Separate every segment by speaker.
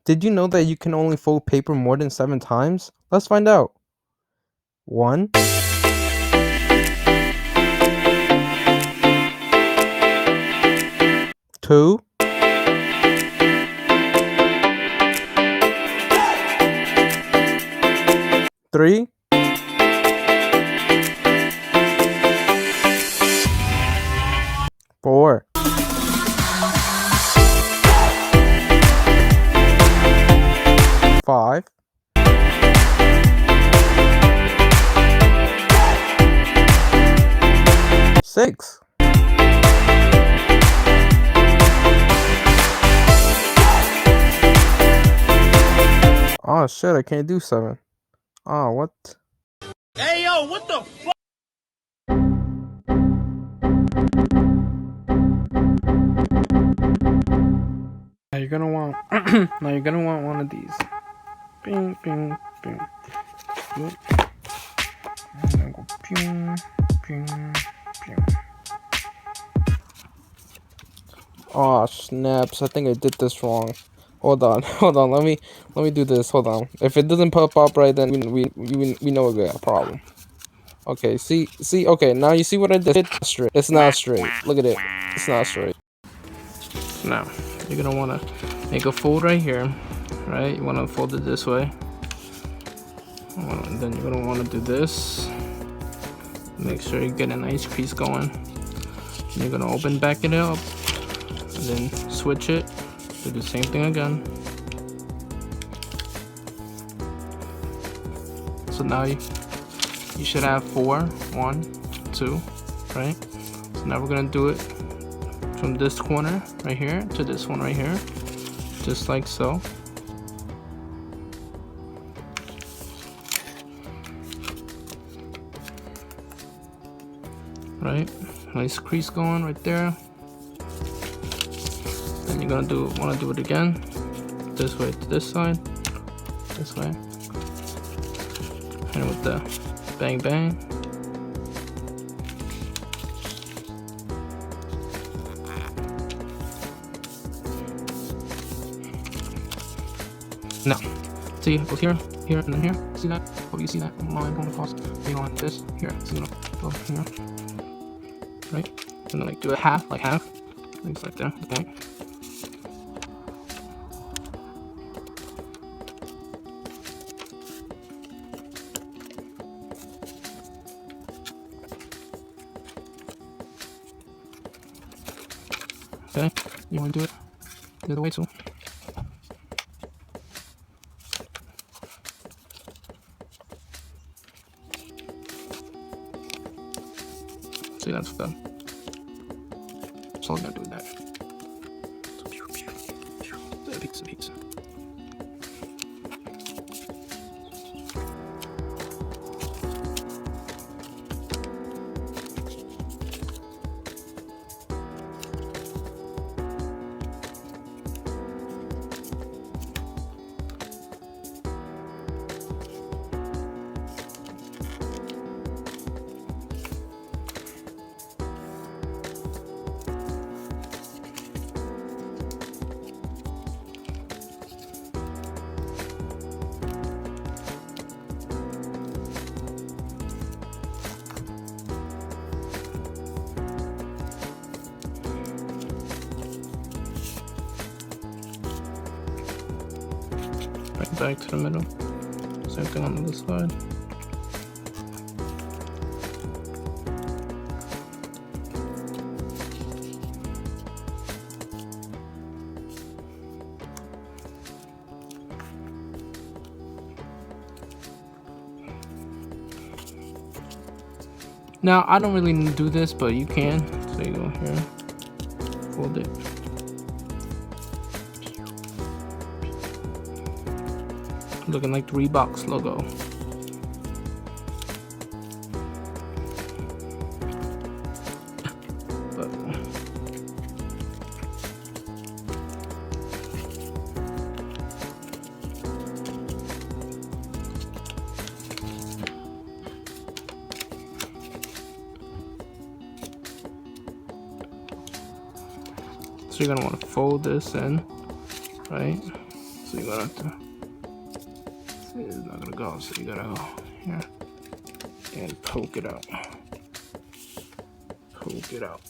Speaker 1: Did you know that you can only fold paper more than 7 times? Let's find out. 1, 2, 3, 4, 5, 6. Oh shit, I can't do 7. Oh, what?
Speaker 2: Hey yo, what the fuck?
Speaker 1: Now you're gonna want now you're gonna want one of these. Bing, bing, bing. Yep. And then go ping, ping, ping. Oh snaps! I think I did this wrong. Hold on, hold on. Let me do this. Hold on. If it doesn't pop up right, then we know we got a problem. Okay. See. Okay. Now you see what I did? It's straight. It's not straight. Look at it. It's not straight. Now you're gonna wanna make a fold right here, right? You wanna fold it this way. And then you're gonna wanna do this. Make sure you get a nice crease going. And you're gonna open back it up. And then switch it, do the same thing again. So now you should have 4, 1, 2, right? So now we're gonna do it from this corner right here to this one right here, just like so. Right, nice crease going right there. Then you're gonna wanna do it again, this way to this side, this way, and with the bang bang. Now, see, it goes here, here, and then here. See that? Oh, you see that line going across? You know, like this here. So you know, go here, right? And then like do a half, things like that. Okay. Okay, you want to do it the other way too. See, that's done. So I'm gonna do that. Pizza. Right back to the middle. Same thing on the other side. Now I don't really need to do this, but you can. So you go here, fold it. Looking like the Reebok's logo. But so you're gonna want to fold this in, right? So you're gonna have to. See, it's not gonna go. So you gotta go here and poke it out. Poke it out.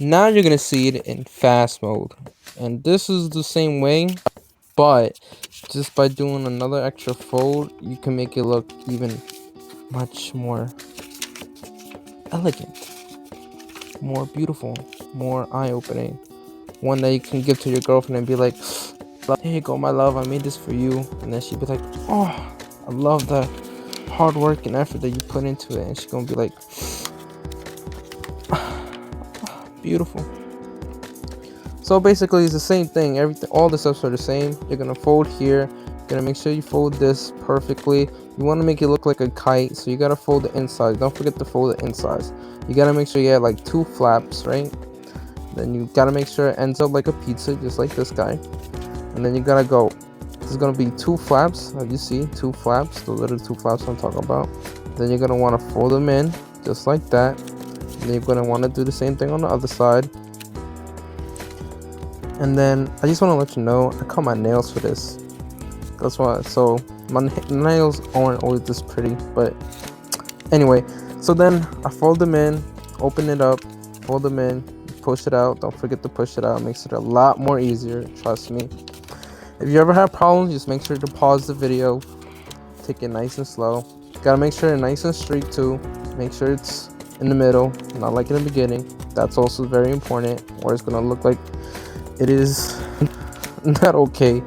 Speaker 1: Now you're gonna see it in fast mode, and this is the same way, but just by doing another extra fold, you can make it look even much more elegant, more beautiful, more eye-opening. One that you can give to your girlfriend and be like, "Here you go, my love. I made this for you," and then she'd be like, "Oh, I love the hard work and effort that you put into it," and she's gonna be like, "Beautiful." So basically, it's the same thing. Everything, all the steps are the same. You're gonna fold here. You're gonna make sure you fold this perfectly. You want to make it look like a kite, so you gotta fold the inside. Don't forget to fold the insides. You gotta make sure you have like 2 flaps, right? Then you gotta make sure it ends up like a pizza, just like this guy. And then you gotta go. There's gonna be 2 flaps, as you see, 2 flaps. Those are the 2 flaps I'm talking about. Then you're gonna want to fold them in, just like that. And then you're gonna want to do the same thing on the other side. And then I just want to let you know, I cut my nails for this. That's why. So my nails aren't always this pretty, but anyway. So then I fold them in, open it up, fold them in, push it out. Don't forget to push it out. It makes it a lot more easier. Trust me. If you ever have problems, just make sure to pause the video. Take it nice and slow. Gotta make sure it's nice and straight too. Make sure it's in the middle, not like in the beginning. That's also very important, or it's gonna look like it is not okay.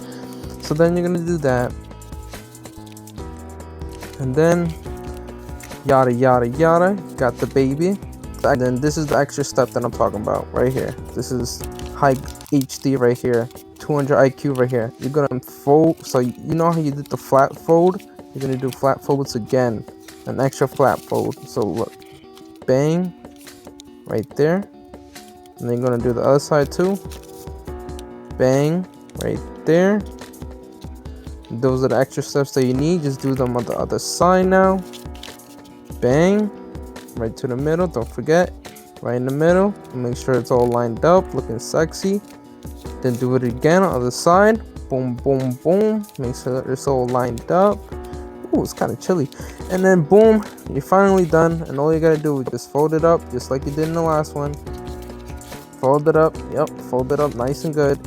Speaker 1: So then you're gonna do that, and then yada yada yada. Got the baby. And then this is the extra step that I'm talking about right here. This is high HD right here, 200 IQ right here. You're gonna fold. So you know how you did the flat fold? You're gonna do flat folds again, an extra flat fold. So look, bang, right there, and then you're gonna do the other side too. Bang, right there. Those are the extra steps that you need. Just do them on the other side now. Bang, right to the middle. Don't forget, right in the middle. Make sure it's all lined up, looking sexy. Then do it again on the other side. Boom, boom, boom. Make sure that it's all lined up. Ooh, it's kind of chilly. And then boom, you're finally done. And all you gotta do is just fold it up, just like you did in the last one. Fold it up. Yep, fold it up nice and good.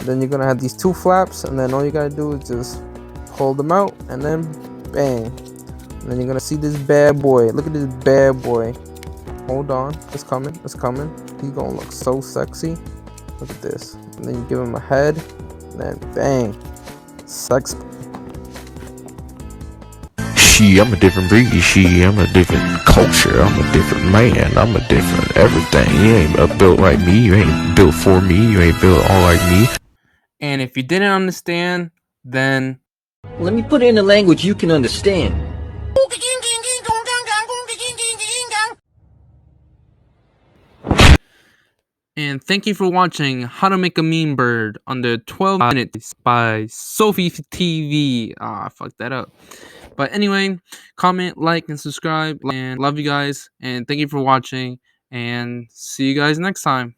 Speaker 1: Then you're gonna have these 2 flaps, and then all you gotta do is just pull them out, and then bang. And then you're gonna see this bad boy. Look at this bad boy. Hold on, it's coming, it's coming. He's gonna look so sexy. Look at this. And then you give him a head, and then bang. Sex.
Speaker 3: She, I'm a different breed. She, I'm a different culture. I'm a different man. I'm a different everything. You ain't built like me. You ain't built for me. You ain't built all like me.
Speaker 1: And if you didn't understand, then
Speaker 4: Let me put it in a language you can understand.
Speaker 1: and thank you for watching How to Make a Mean Bird under 12 minutes by Sophie TV. Ah, I fucked that up. But anyway, comment, like, and subscribe. And love you guys. And thank you for watching. And see you guys next time.